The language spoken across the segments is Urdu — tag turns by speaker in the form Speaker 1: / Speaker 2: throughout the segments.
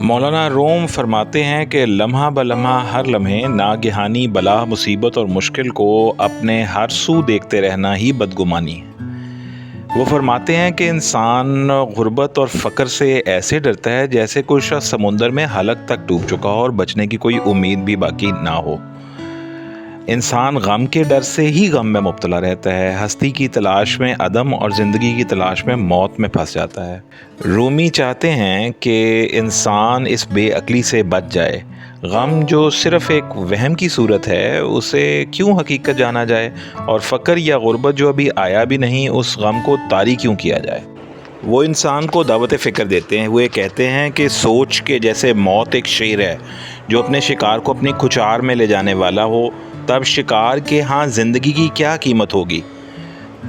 Speaker 1: مولانا روم فرماتے ہیں کہ لمحہ بلمحہ ہر لمحے ناگہانی بلا مصیبت اور مشکل کو اپنے ہر سو دیکھتے رہنا ہی بدگمانی ہے۔ وہ فرماتے ہیں کہ انسان غربت اور فقر سے ایسے ڈرتا ہے جیسے کوئی شخص سمندر میں حلق تک ڈوب چکا ہو اور بچنے کی کوئی امید بھی باقی نہ ہو۔ انسان غم کے ڈر سے ہی غم میں مبتلا رہتا ہے، ہستی کی تلاش میں عدم اور زندگی کی تلاش میں موت میں پھنس جاتا ہے۔ رومی چاہتے ہیں کہ انسان اس بے عقلی سے بچ جائے۔ غم جو صرف ایک وہم کی صورت ہے، اسے کیوں حقیقت جانا جائے، اور فقر یا غربت جو ابھی آیا بھی نہیں، اس غم کو طاری کیوں کیا جائے۔ وہ انسان کو دعوت فکر دیتے ہیں۔ وہ کہتے ہیں کہ سوچ کے جیسے موت ایک شیر ہے جو اپنے شکار کو اپنی کھچار میں لے جانے والا ہو، تب شکار کے ہاں زندگی کی کیا قیمت ہوگی،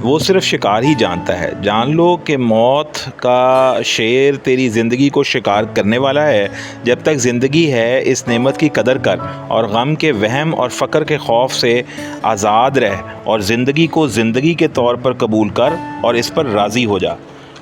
Speaker 1: وہ صرف شکار ہی جانتا ہے۔ جان لو کہ موت کا شیر تیری زندگی کو شکار کرنے والا ہے۔ جب تک زندگی ہے اس نعمت کی قدر کر، اور غم کے وہم اور فقر کے خوف سے آزاد رہ، اور زندگی کو زندگی کے طور پر قبول کر اور اس پر راضی ہو جا۔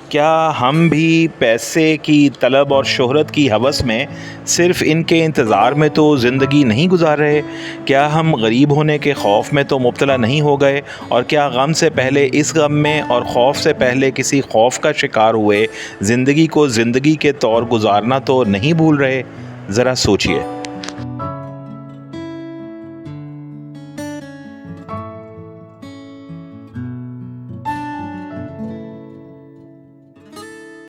Speaker 1: کیا ہم بھی پیسے کی طلب اور شہرت کی ہوس میں صرف ان کے انتظار میں تو زندگی نہیں گزار رہے؟ کیا ہم غریب ہونے کے خوف میں تو مبتلا نہیں ہو گئے؟ اور کیا غم سے پہلے اس غم میں اور خوف سے پہلے کسی خوف کا شکار ہوئے زندگی کو زندگی کے طور گزارنا تو نہیں بھول رہے؟ ذرا سوچئے۔